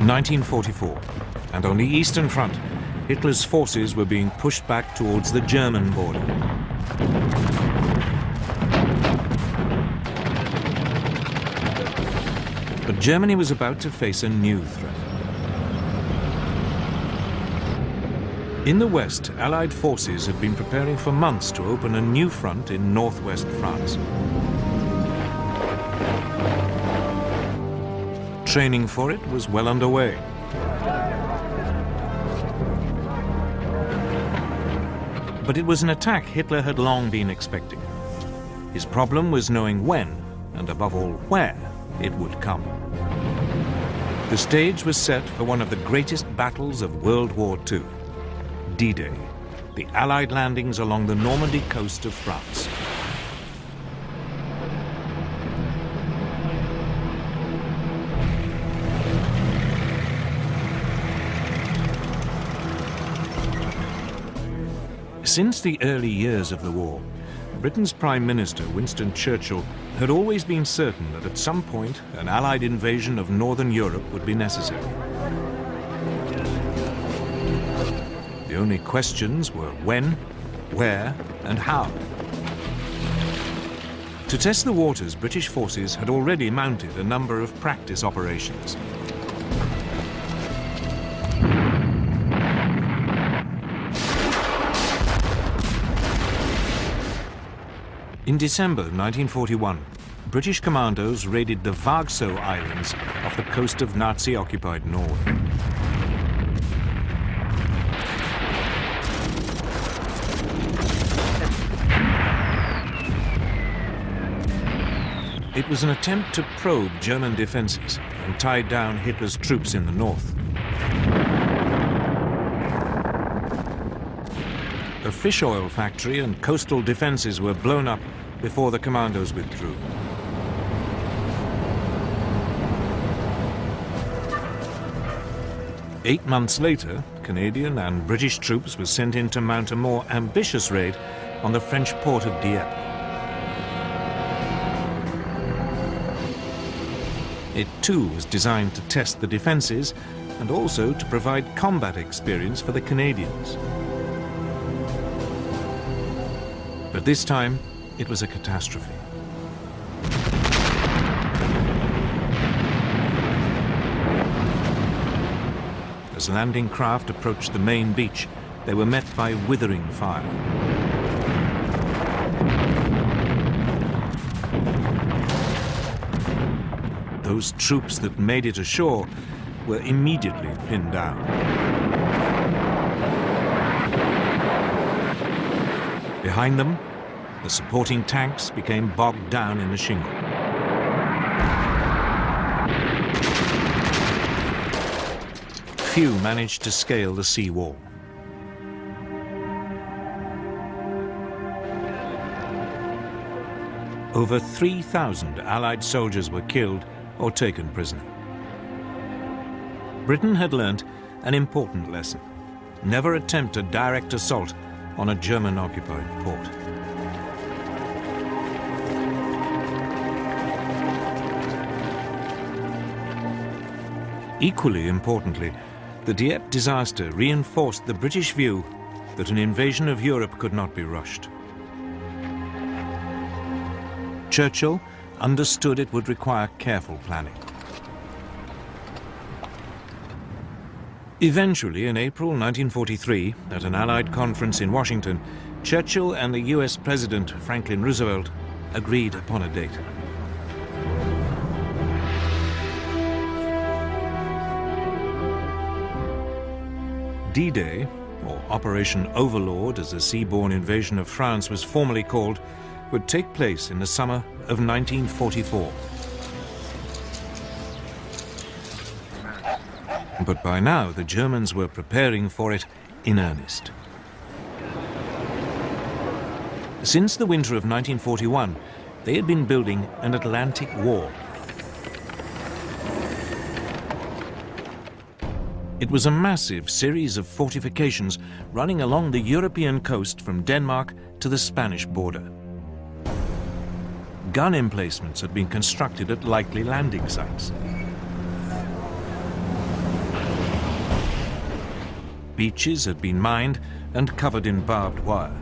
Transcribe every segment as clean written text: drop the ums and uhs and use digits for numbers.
1944, and on the Eastern Front, Hitler's forces were being pushed back towards the German border. But Germany was about to face a new threat. In the West, Allied forces had been preparing for months to open a new front in northwest France. Training for it was well underway. But it was an attack Hitler had long been expecting. His problem was knowing when, and above all where, it would come. The stage was set for one of the greatest battles of World War II, D-Day, the Allied landings along the Normandy coast of France. Since the early years of the war, Britain's Prime Minister, Winston Churchill, had always been certain that at some point an Allied invasion of Northern Europe would be necessary. The only questions were when, where, and how. To test the waters, British forces had already mounted a number of practice operations. In December 1941, British commandos raided the Vargso Islands off the coast of Nazi-occupied Norway. It was an attempt to probe German defenses and tie down Hitler's troops in the north. A fish oil factory and coastal defenses were blown up before the commandos withdrew. Eight months later, Canadian and British troops were sent in to mount a more ambitious raid on the French port of Dieppe. It too was designed to test the defenses and also to provide combat experience for the Canadians. But this time, it was a catastrophe. As landing craft approached the main beach, they were met by withering fire. Those troops that made it ashore were immediately pinned down. Behind them, the supporting tanks became bogged down in the shingle. Few managed to scale the sea wall. Over 3,000 Allied soldiers were killed or taken prisoner. Britain had learnt an important lesson. Never attempt a direct assault on a German-occupied port. Equally importantly, the Dieppe disaster reinforced the British view that an invasion of Europe could not be rushed. Churchill understood it would require careful planning. Eventually, in April 1943, at an Allied conference in Washington, Churchill and the US President Franklin Roosevelt agreed upon a date. D-Day, or Operation Overlord as the seaborne invasion of France was formally called, would take place in the summer of 1944. But by now, the Germans were preparing for it in earnest. Since the winter of 1941, they had been building an Atlantic wall. It was a massive series of fortifications running along the European coast from Denmark to the Spanish border. Gun emplacements had been constructed at likely landing sites. Beaches had been mined and covered in barbed wire.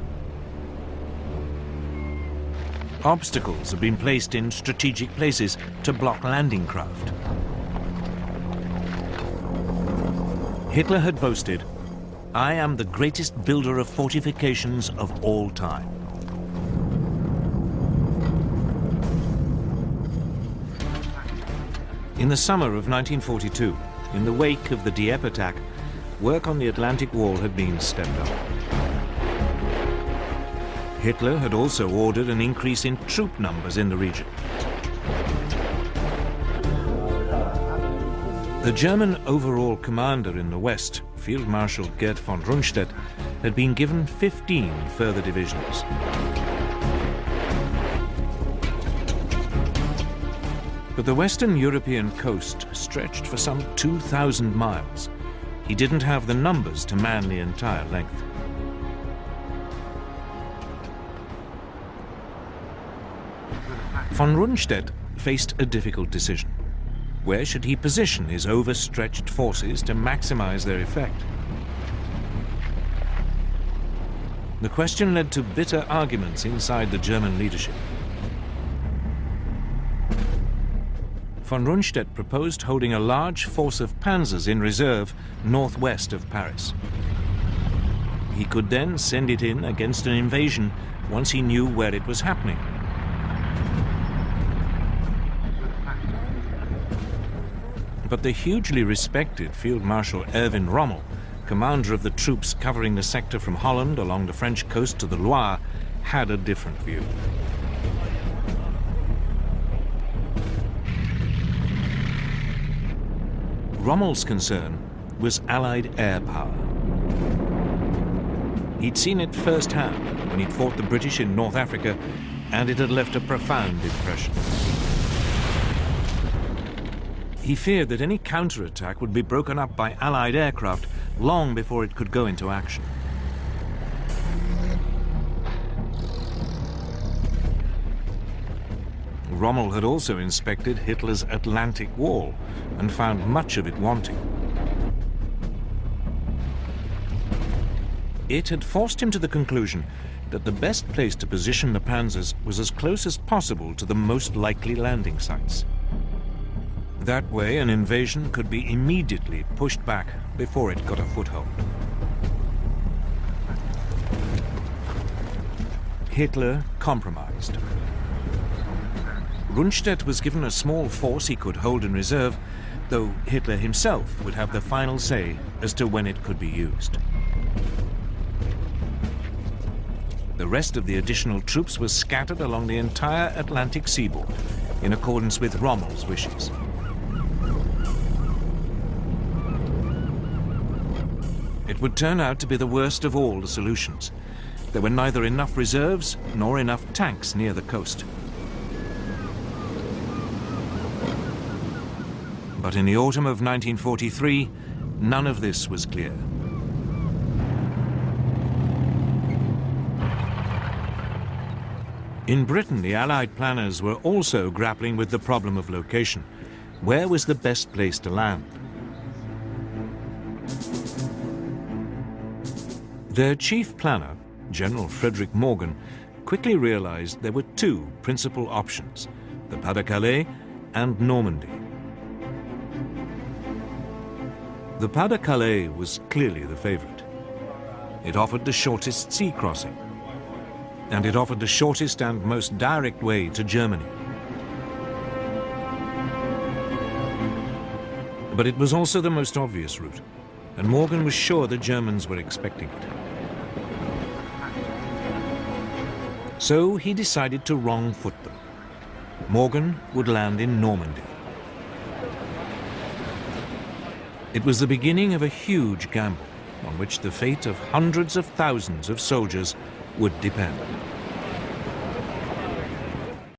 Obstacles had been placed in strategic places to block landing craft. Hitler had boasted, "I am the greatest builder of fortifications of all time." In the summer of 1942, in the wake of the Dieppe attack, work on the Atlantic Wall had been stepped up. Hitler had also ordered an increase in troop numbers in the region. The German overall commander in the west, Field Marshal Gerd von Rundstedt, had been given 15 further divisions. But the Western European coast stretched for some 2,000 miles. He didn't have the numbers to man the entire length. Von Rundstedt faced a difficult decision. Where should he position his overstretched forces to maximize their effect? The question led to bitter arguments inside the German leadership. Von Rundstedt proposed holding a large force of panzers in reserve northwest of Paris. He could then send it in against an invasion once he knew where it was happening. But the hugely respected Field Marshal Erwin Rommel, commander of the troops covering the sector from Holland along the French coast to the Loire, had a different view. Rommel's concern was Allied air power. He'd seen it firsthand when he'd fought the British in North Africa, and it had left a profound impression. He feared that any counterattack would be broken up by Allied aircraft long before it could go into action. Rommel had also inspected Hitler's Atlantic Wall and found much of it wanting. It had forced him to the conclusion that the best place to position the panzers was as close as possible to the most likely landing sites. That way, an invasion could be immediately pushed back before it got a foothold. Hitler compromised. Rundstedt was given a small force he could hold in reserve, though Hitler himself would have the final say as to when it could be used. The rest of the additional troops was scattered along the entire Atlantic seaboard, in accordance with Rommel's wishes. It would turn out to be the worst of all the solutions. There were neither enough reserves nor enough tanks near the coast. But in the autumn of 1943, none of this was clear. In Britain, the Allied planners were also grappling with the problem of location. Where was the best place to land? Their chief planner, General Frederick Morgan, quickly realized there were two principal options, the Pas-de-Calais and Normandy. The Pas-de-Calais was clearly the favorite. It offered the shortest sea crossing, and it offered the shortest and most direct way to Germany. But it was also the most obvious route, and Morgan was sure the Germans were expecting it. So he decided to wrong-foot them. Morgan would land in Normandy. It was the beginning of a huge gamble on which the fate of hundreds of thousands of soldiers would depend.